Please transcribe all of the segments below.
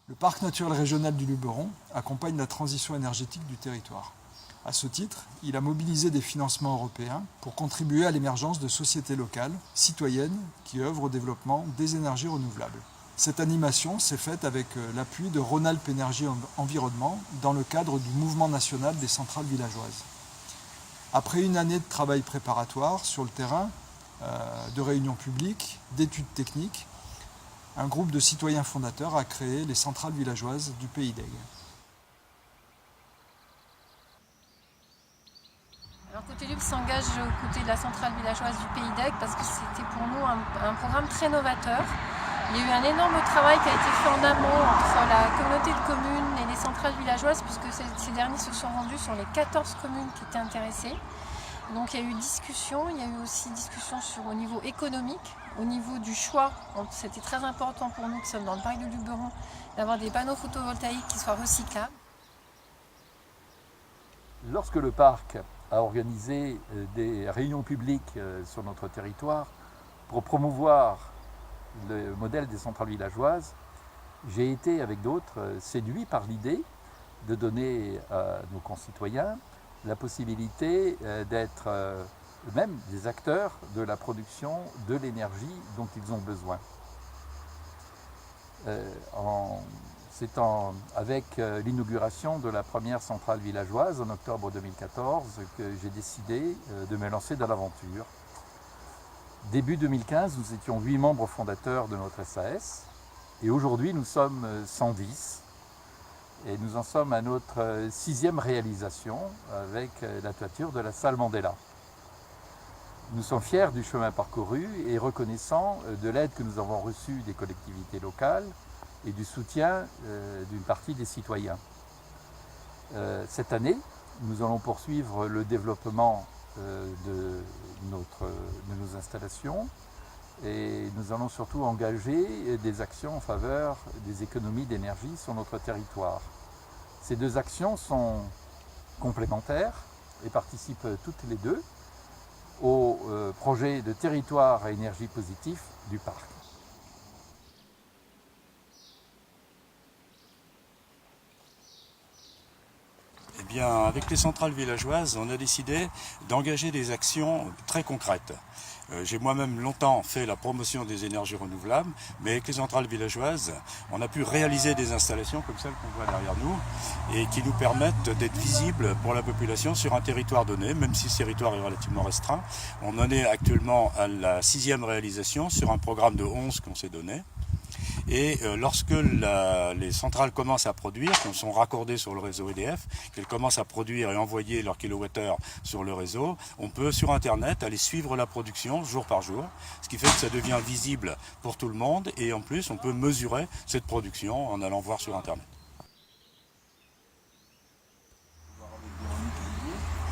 Le parc naturel régional du Luberon accompagne la transition énergétique du territoire. À ce titre, il a mobilisé des financements européens pour contribuer à l'émergence de sociétés locales, citoyennes, qui œuvrent au développement des énergies renouvelables. Cette animation s'est faite avec l'appui de Rhône-Alpes Énergie Environnement dans le cadre du mouvement national des centrales villageoises. Après une année de travail préparatoire sur le terrain, de réunions publiques, d'études techniques, un groupe de citoyens fondateurs a créé les centrales villageoises du Pays d'Aigle. Alors Côté-Lube s'engage aux côtés de la centrale villageoise du Pays d'Aigle parce que c'était pour nous un programme très novateur. Il y a eu un énorme travail qui a été fait en amont entre la communauté de communes et les centrales villageoises puisque ces derniers se sont rendus sur les 14 communes qui étaient intéressées. Donc il y a eu discussion, il y a eu aussi discussion au niveau économique, au niveau du choix. C'était très important pour nous qui sommes dans le parc du Luberon d'avoir des panneaux photovoltaïques qui soient recyclables. Lorsque le parc a organisé des réunions publiques sur notre territoire pour promouvoir le modèle des centrales villageoises, j'ai été avec d'autres séduit par l'idée de donner à nos concitoyens la possibilité d'être eux-mêmes des acteurs de la production de l'énergie dont ils ont besoin. C'est avec l'inauguration de la première centrale villageoise en octobre 2014 que j'ai décidé de me lancer dans l'aventure. Début 2015, nous étions 8 membres fondateurs de notre SAS et aujourd'hui nous sommes 110. Et nous en sommes à notre 6e réalisation avec la toiture de la salle Mandela. Nous sommes fiers du chemin parcouru et reconnaissants de l'aide que nous avons reçue des collectivités locales et du soutien d'une partie des citoyens. Cette année, nous allons poursuivre le développement de nos installations et nous allons surtout engager des actions en faveur des économies d'énergie sur notre territoire. Ces deux actions sont complémentaires et participent toutes les deux au projet de territoire à énergie positive du parc. Eh bien, avec les centrales villageoises, on a décidé d'engager des actions très concrètes. J'ai moi-même longtemps fait la promotion des énergies renouvelables, mais avec les centrales villageoises, on a pu réaliser des installations comme celles qu'on voit derrière nous et qui nous permettent d'être visibles pour la population sur un territoire donné, même si ce territoire est relativement restreint. On en est actuellement à la 6e réalisation sur un programme de 11 qu'on s'est donné. Et lorsque les centrales commencent à produire, qu'elles sont raccordées sur le réseau EDF, qu'elles commencent à produire et envoyer leurs kilowattheures sur le réseau, on peut sur Internet aller suivre la production jour par jour, ce qui fait que ça devient visible pour tout le monde et en plus on peut mesurer cette production en allant voir sur Internet.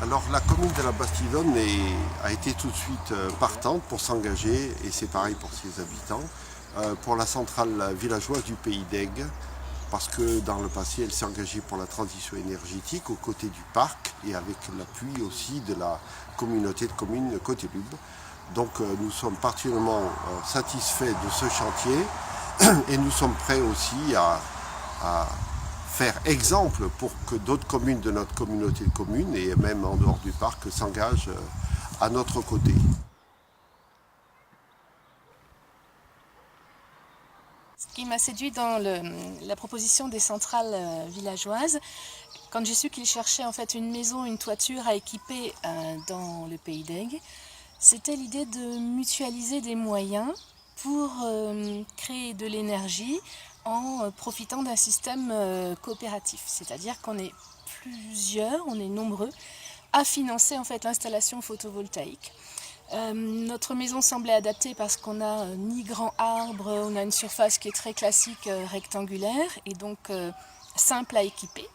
Alors la commune de la Bastidonne a été tout de suite partante pour s'engager, et c'est pareil pour ses habitants, pour la centrale villageoise du Pays d'Aigle, parce que dans le passé, elle s'est engagée pour la transition énergétique aux côtés du parc et avec l'appui aussi de la communauté de communes Côte-Lube. Donc nous sommes particulièrement satisfaits de ce chantier et nous sommes prêts aussi à faire exemple pour que d'autres communes de notre communauté de communes et même en dehors du parc s'engagent à notre côté. Ce qui m'a séduit dans la proposition des centrales villageoises, quand j'ai su qu'ils cherchaient en fait une maison, une toiture à équiper dans le Pays d'Aigle, c'était l'idée de mutualiser des moyens pour créer de l'énergie en profitant d'un système coopératif. C'est-à-dire qu'on est plusieurs, on est nombreux à financer en fait l'installation photovoltaïque. Notre maison semblait adaptée parce qu'on n'a ni grand arbre, on a une surface qui est très classique, rectangulaire et donc simple à équiper.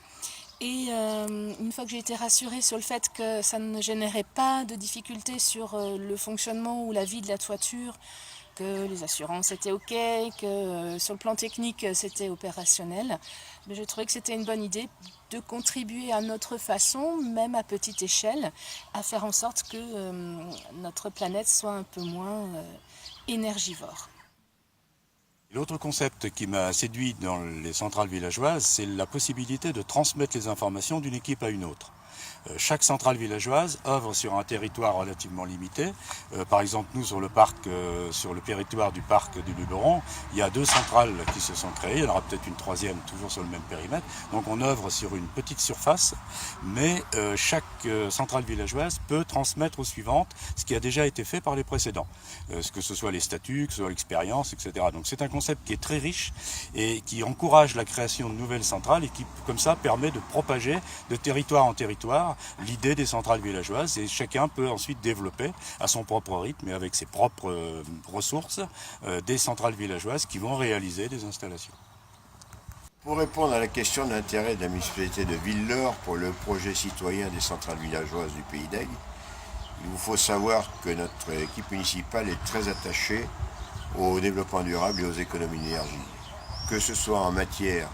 Et une fois que j'ai été rassurée sur le fait que ça ne générait pas de difficultés sur le fonctionnement ou la vie de la toiture, que les assurances étaient OK, que sur le plan technique c'était opérationnel. Mais je trouvais que c'était une bonne idée de contribuer à notre façon, même à petite échelle, à faire en sorte que notre planète soit un peu moins énergivore. L'autre concept qui m'a séduit dans les centrales villageoises, c'est la possibilité de transmettre les informations d'une équipe à une autre. Chaque centrale villageoise œuvre sur un territoire relativement limité. Par exemple, nous, sur le territoire du parc du Luberon, il y a 2 centrales qui se sont créées. Il y en aura peut-être une 3e, toujours sur le même périmètre. Donc on œuvre sur une petite surface, mais chaque centrale villageoise peut transmettre aux suivantes ce qui a déjà été fait par les précédents. Que ce soit les statuts, que ce soit l'expérience, etc. Donc c'est un concept qui est très riche et qui encourage la création de nouvelles centrales et qui, comme ça, permet de propager de territoire en territoire l'idée des centrales villageoises, et chacun peut ensuite développer à son propre rythme et avec ses propres ressources des centrales villageoises qui vont réaliser des installations. Pour répondre à la question de l'intérêt de la municipalité de Villers pour le projet citoyen des centrales villageoises du Pays d'Aigle, il vous faut savoir que notre équipe municipale est très attachée au développement durable et aux économies d'énergie, que ce soit en matière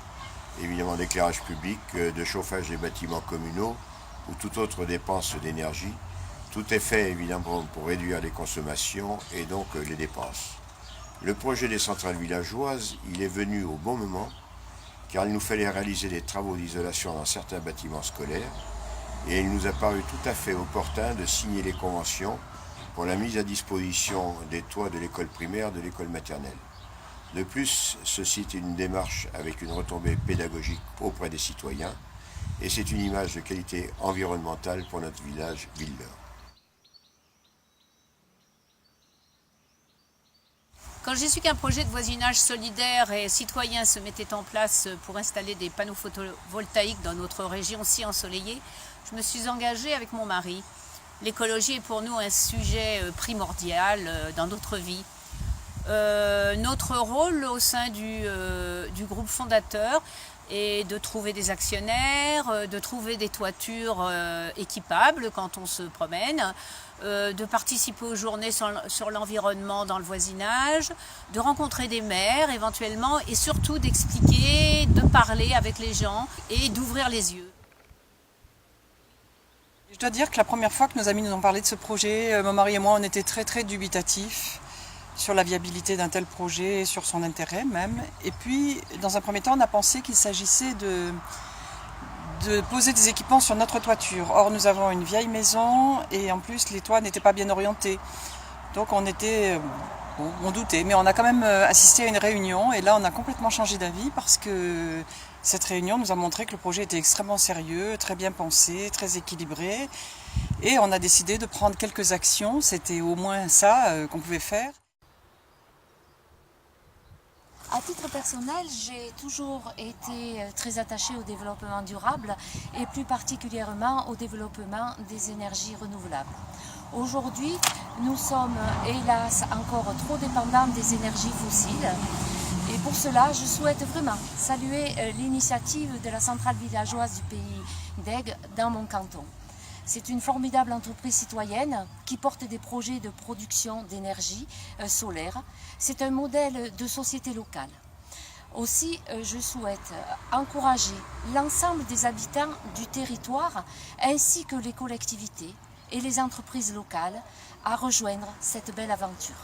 évidemment d'éclairage public, de chauffage des bâtiments communaux ou toute autre dépense d'énergie. Tout est fait évidemment pour réduire les consommations et donc les dépenses. Le projet des centrales villageoises, il est venu au bon moment car il nous fallait réaliser des travaux d'isolation dans certains bâtiments scolaires et il nous a paru tout à fait opportun de signer les conventions pour la mise à disposition des toits de l'école primaire, de l'école maternelle. De plus, ceci est une démarche avec une retombée pédagogique auprès des citoyens et c'est une image de qualité environnementale pour notre village Villers. Quand j'ai su qu'un projet de voisinage solidaire et citoyen se mettait en place pour installer des panneaux photovoltaïques dans notre région si ensoleillée, je me suis engagée avec mon mari. L'écologie est pour nous un sujet primordial dans notre vie. Notre rôle au sein du groupe fondateur est de trouver des actionnaires, de trouver des toitures équipables quand on se promène, de participer aux journées sur l'environnement dans le voisinage, de rencontrer des maires éventuellement et surtout d'expliquer, de parler avec les gens et d'ouvrir les yeux. Je dois dire que la première fois que nos amis nous ont parlé de ce projet, mon mari et moi, on était très dubitatifs sur la viabilité d'un tel projet et sur son intérêt même. Et puis, dans un premier temps, on a pensé qu'il s'agissait de poser des équipements sur notre toiture. Or, nous avons une vieille maison et en plus, les toits n'étaient pas bien orientés. Donc, on doutait. Mais on a quand même assisté à une réunion et là, on a complètement changé d'avis parce que cette réunion nous a montré que le projet était extrêmement sérieux, très bien pensé, très équilibré. Et on a décidé de prendre quelques actions. C'était au moins ça qu'on pouvait faire. À titre personnel, j'ai toujours été très attachée au développement durable et plus particulièrement au développement des énergies renouvelables. Aujourd'hui, nous sommes hélas encore trop dépendants des énergies fossiles et pour cela, je souhaite vraiment saluer l'initiative de la centrale villageoise du Pays d'Aigle dans mon canton. C'est une formidable entreprise citoyenne qui porte des projets de production d'énergie solaire. C'est un modèle de société locale. Aussi, je souhaite encourager l'ensemble des habitants du territoire ainsi que les collectivités et les entreprises locales à rejoindre cette belle aventure.